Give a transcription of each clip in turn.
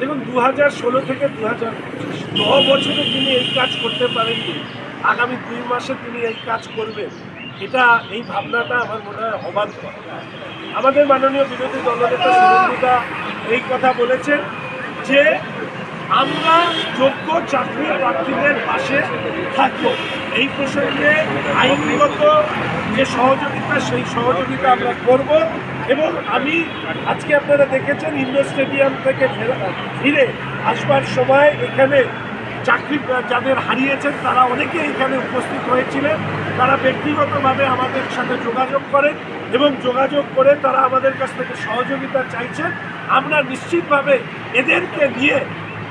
দেখুন 2016 থেকে 2025 বছরে তিনি এই কাজ করতে পারেননি, আগামী 2 মাসে তিনি এই কাজ করবেন, এই ভাবনাটা আমার মনে হয় হবার কথা। আমাদের মাননীয় বিরোধী দলনেতা শুভেন্দুদা এই কথা বলেছেন যে আমরা যোগ্য চাকরি প্রার্থীদের পাশে থাকব। এই প্রসঙ্গে আইনগত যে সহযোগিতা, সেই সহযোগিতা আমরা করব। এবং আমি আজকে আপনারা দেখেছেন ইন্ডোর স্টেডিয়াম থেকে ফিরে আসবার সময় এখানে চাকরি যাদের হারিয়েছেন তারা অনেকে এখানে উপস্থিত হয়েছিলেন। তারা ব্যক্তিগতভাবে আমাদের সাথে যোগাযোগ করেন এবং যোগাযোগ করে তারা আমাদের কাছ থেকে সহযোগিতা চাইছেন। আমরা নিশ্চিতভাবে এদেরকে নিয়ে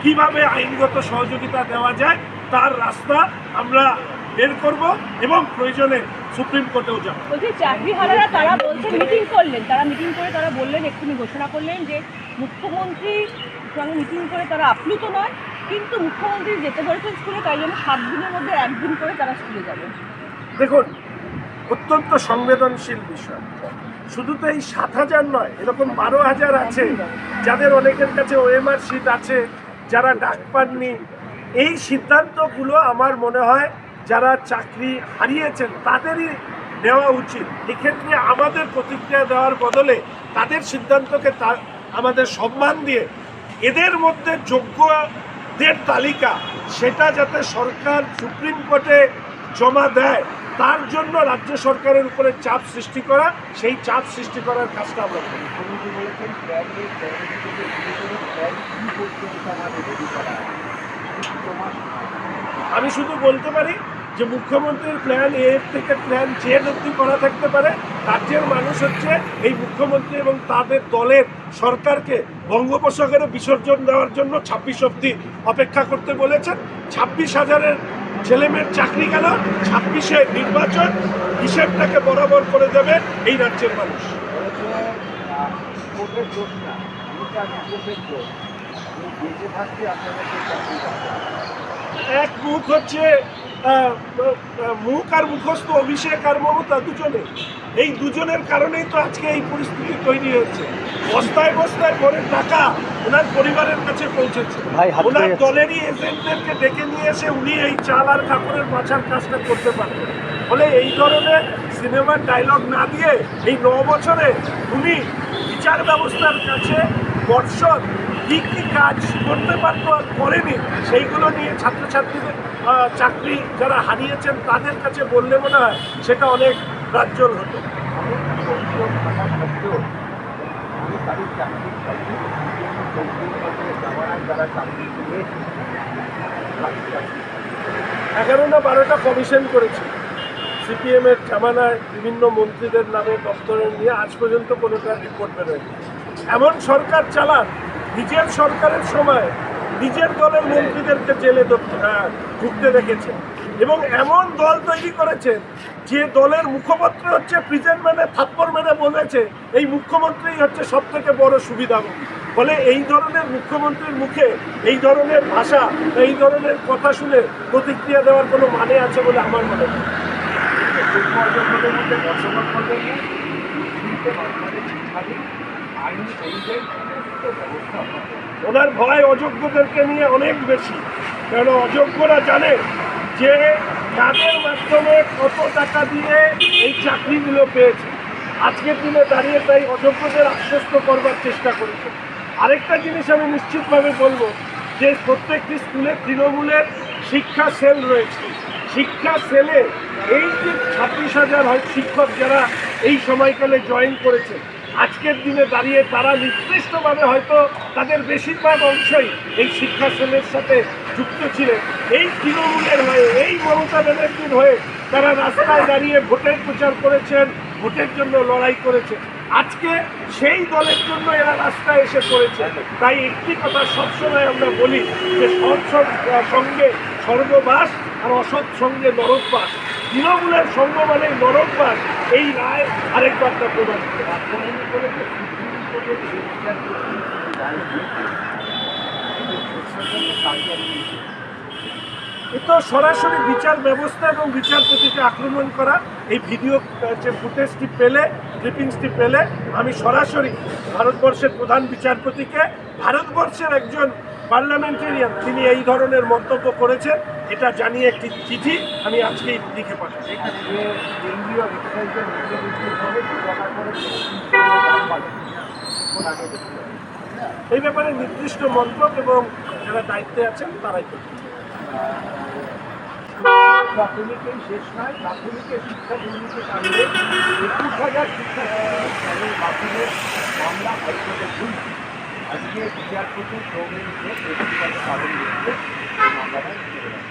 কিভাবে আইনগত সহযোগিতা দেওয়া যায় তার রাস্তা আমরা বের করব এবং প্রয়োজনে সুপ্রিম কোর্টেও যাব। বলছি চাকরিহারারা তারা বলছেন মিটিং করলেন, তারা মিটিং করে তারা বললেন, এক্ষুনি ঘোষণা করলেন যে মুখ্যমন্ত্রীর সঙ্গে মিটিং করে তারা আপ্লুত নয়, কিন্তু মুখ্যমন্ত্রী যেতে বলেছেন স্কুলে, তাই জন্য 7 দিনের মধ্যে 1 দিন করে তারা স্কুলে যাবে। দেখুন, অত্যন্ত সংবেদনশীল বিষয়। শুধু তো এই 7,000 নয়, এরকম 12,000 আছে যাদের অনেকের কাছে ওএমআর শিট আছে, যারা ডাক পাননি। এই সিদ্ধান্তগুলো আমার মনে হয় যারা চাকরি হারিয়েছেন তাদেরই নেওয়া উচিত। এক্ষেত্রে আমাদের প্রতিক্রিয়া দেওয়ার বদলে তাদের সিদ্ধান্তকে আমাদের সম্মান দিয়ে এদের মধ্যে যোগ্যদের তালিকা সেটা যাতে সরকার সুপ্রিম কোর্টে জমা দেয়, তার জন্য রাজ্য সরকারের উপরে চাপ সৃষ্টি করা, সেই চাপ সৃষ্টি করার কাজটা আমরা করি। আমি শুধু বলতে পারি যে মুখ্যমন্ত্রীর প্ল্যান এ থেকে প্ল্যান জেড অব্দি করা থাকতে পারে। রাজ্যের মানুষ হচ্ছে এই মুখ্যমন্ত্রী এবং তাদের দলের সরকারকে বঙ্গোপসাগরে বিসর্জন দেওয়ার জন্য 26 অব্দি অপেক্ষা করতে বলেছেন। 26,000-এর ছেলেমেয়ের চাকরি গেল, 26-এ নির্বাচন, হিসেবটাকে বরাবর করে দেবে এই রাজ্যের মানুষ। এক মুখ হচ্ছে মুখ আর মুখস্থ অভিষেক আর মমতা দুজনে, এই দুজনের কারণেই তো আজকে এই পরিস্থিতি তৈরি হয়েছে। বস্তায় বস্তায় করে টাকা ওনার পরিবারের কাছে পৌঁছেছে, ওনার দলেরই এজেন্টদেরকে ডেকে নিয়ে এসে উনি এই চাল আর কাপড়ের মাছার কাজটা করতে পারবেন। ফলে এই ধরনের সিনেমার ডায়লগ না দিয়ে এই 9 বছরে উনি বিচার ব্যবস্থার কাছে বর্ষর কী কী কাজ করতে পারতো আর করেনি, সেইগুলো নিয়ে ছাত্রছাত্রীদের চাকরি যারা হারিয়েছেন তাদের কাছে বললে মনে হয় সেটা অনেক প্রাজ্বল হতো। 11 না 12টা কমিশন করেছে সিপিএমের জামানায়, বিভিন্ন মন্ত্রীদের নামে দপ্তরে নিয়ে, আজ পর্যন্ত কোনোটা রিপোর্ট বেরোয়নি। এমন সরকার চালান, নিজের সরকারের সময় নিজের দলের মন্ত্রীদেরকে জেলে ঢুকতে দেখেছে এবং এমন দল তৈরি করেছেন যে দলের মুখপাত্র হচ্ছে প্রিজেন্ট ম্যানে থাপ্পড় মেরে বলেছে এই মুখ্যমন্ত্রী হচ্ছে সব থেকে বড় সুবিধাভোগী। ফলে এই ধরনের মুখ্যমন্ত্রীর মুখে এই ধরনের ভাষা, এই ধরনের কথা শুনে প্রতিক্রিয়া দেওয়ার কোনো মানে আছে বলে আমার মনে হয়। ওনার ভয় অযোগ্যদেরকে নিয়ে অনেক বেশি, কারণ অযোগ্যরা জানে যে তাদের মাধ্যমে কত টাকা দিয়ে এই চাকরিগুলো পেয়েছে। আজকের দিনে দাঁড়িয়ে তাই অযোগ্যদের আশ্বস্ত করবার চেষ্টা করেছে। আরেকটা জিনিস আমি নিশ্চিতভাবে বলবো যে প্রত্যেকটি স্কুলে তৃণমূলের শিক্ষা সেল রয়েছে। শিক্ষা সেলে এই যে 26,000 হয় শিক্ষক যারা এই সময়কালে জয়েন করেছে, আজকের দিনে দাঁড়িয়ে তারা নির্দিষ্টভাবে হয়তো তাদের বেশিরভাগ অংশই এই শিক্ষা সেলের সাথে যুক্ত ছিলেন। এই তৃণমূলের হয়ে, এই মমতা ব্যানার্জির হয়ে তারা রাস্তায় দাঁড়িয়ে ভোটের প্রচার করেছেন, ভোটের জন্য লড়াই করেছে। আজকে সেই দলের জন্য এরা রাস্তায় এসে পড়েছে। তাই একটি কথা সবসময় আমরা বলি যে সৎ সঙ্গে স্বর্গবাস আর অসৎ সঙ্গে নরকবাস। তৃণমূলের সঙ্গ মানে নরকবাস, এই রায় আরেকবার তা প্রমাণ করে। এ তো সরাসরি বিচার ব্যবস্থা এবং বিচারপতিকে আক্রমণ করা। এই ভিডিও যে ফুটেজটি পেলে, ক্লিপিংসটি পেলে আমি সরাসরি ভারতবর্ষের প্রধান বিচারপতিকে, ভারতবর্ষের একজন পার্লামেন্টেরিয়ান তিনি এই ধরনের মন্তব্য করেছেন এটা জানিয়ে একটি চিঠি আমি আজকেই লিখে পাঠাচ্ছি। এই ব্যাপারে নির্দিষ্ট মন্ত্রক এবং যারা দায়িত্বে আছেন তারাই করবেন। প্রাথমিকেই শেষ নয়, প্রাথমিকের শিক্ষা দুর্নীতির কারণে ২১,০০০ শিক্ষার্থীর মাধ্যমের মামলা হাইকোর্টে ঝুলছে। আজকে বিচারপতি সৌমেনকে ব্যক্তিগত কারণ দিচ্ছে মামলাটা ছেড়ে দেয়।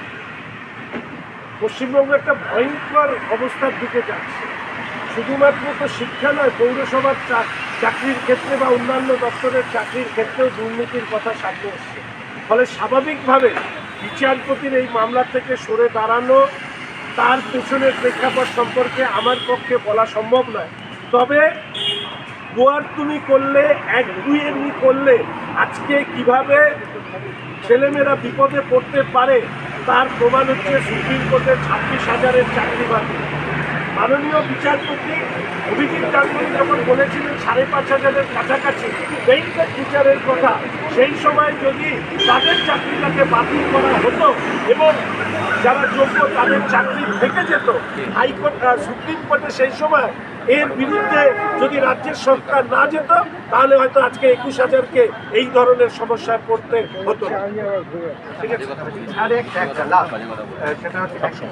পশ্চিমবঙ্গ একটা ভয়ঙ্কর অবস্থার দিকে যাচ্ছে। শুধুমাত্র তো শিক্ষা নয়, পৌরসভার চাকরির ক্ষেত্রে বা অন্যান্য দপ্তরের চাকরির ক্ষেত্রেও দুর্নীতির কথা সামনে এসছে। ফলে স্বাভাবিকভাবে বিচারপতির এই মামলা থেকে সরে দাঁড়ানো, তার পেছনের প্রেক্ষাপট সম্পর্কে আমার পক্ষে বলা সম্ভব নয়। তবে গোয়ার তুমি করলে, এক দুইয়েরই করলে আজকে কিভাবে ছেলেমেয়েরা বিপদে পড়তে পারে তার প্রমাণ হচ্ছে সুপ্রিম কোর্টের 26,000-এর চাকরি বাতিল। মাননীয় বিচারপতি অভিজিৎ গাঙ্গুলি যখন বলেছিলেন 5,500-এর কাছাকাছি বেঞ্চের টিচারের কথা, সেই সময় যদি তাদের চাকরিটাকে বাতিল করা হতো এবং যারা যোগ্য তাদের চাকরি থেকে যেত, হাইকোর্ট সুপ্রিম কোর্টে সেই সময় এর বিরুদ্ধে যদি রাজ্যের সরকার না যেত, তাহলে হয়তো আজকে 21,000-কে এই ধরনের সমস্যায় পড়তে হতো না। ঠিক আছে, আর একটা লাস্ট সেটা হচ্ছে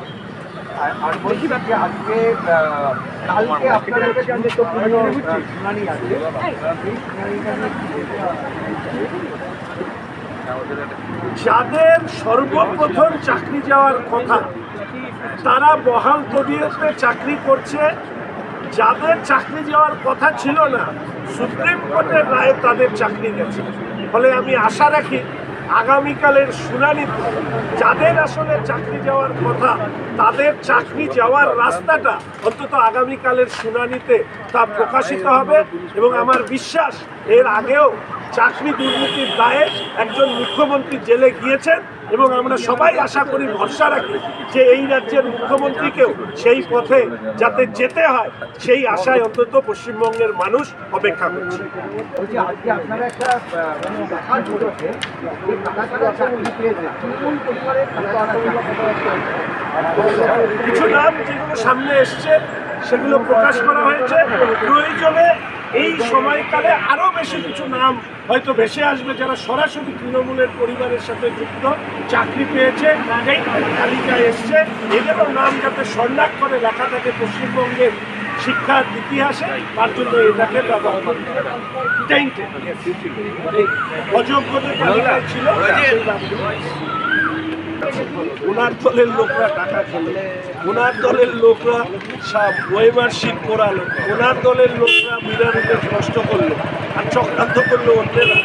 আর বলছি যে আজকে কালকে আপনারা একটা গুরুত্বপূর্ণ শুনানি আছে, এই শুনানিটা যাদের সর্বপ্রথম চাকরি যাওয়ার কথা তারা বহাল তবিয়তে চাকরি করছে, যাদের চাকরি যাওয়ার কথা ছিল না সুপ্রিম কোর্টের রায়ে তাদের চাকরি গেছে। ফলে আমি আশা রাখি আগামীকালের শুনানিতে যাদের আসলে চাকরি যাওয়ার কথা তাদের চাকরি যাওয়ার রাস্তাটা অন্তত আগামীকালের শুনানিতে তা প্রকাশিত হবে। এবং আমার বিশ্বাস এর আগেও চাকরি দুর্নীতির দায়ে একজন মুখ্যমন্ত্রী জেলে গিয়েছেন এবং আমরা সবাই আশা করি, ভরসা রাখি যে এই রাজ্যের মুখ্যমন্ত্রীকেও সেই পথে যাতে যেতে হয় সেই আশায় অন্তত পশ্চিমবঙ্গের মানুষ অপেক্ষা করছে। বলছি আজকে আপনারা একটা দেখা করেছে যে কারা কারা চাকরি পেয়েছে, কোন পরিবারের কিছু নাম যেগুলো সামনে এসছে সেগুলো প্রকাশ করা হয়েছে। প্রয়োজনে এই সময়কালে আরও বেশি কিছু নাম হয়তো ভেসে আসবে যারা সরাসরি তৃণমূলের পরিবারের সাথে যুক্ত, চাকরি পেয়েছে, এই তালিকায় এসছে। এদেরও নাম যাতে স্বর্ণাক্ষরে লেখা থাকে পশ্চিমবঙ্গের শিক্ষার ইতিহাসে, তার জন্য এটাকে ব্যবহার করতে হবে। অযোগ্যদের তালিকায় ছিল, ওনার দলের লোকরা টাকা খেলে, ওনার দলের লোকরা ওয়েমার শীত করালো, ওনার দলের লোকরা মিনারুটে নষ্ট করলো আর চক্রান্ত করলো অন্যেরা।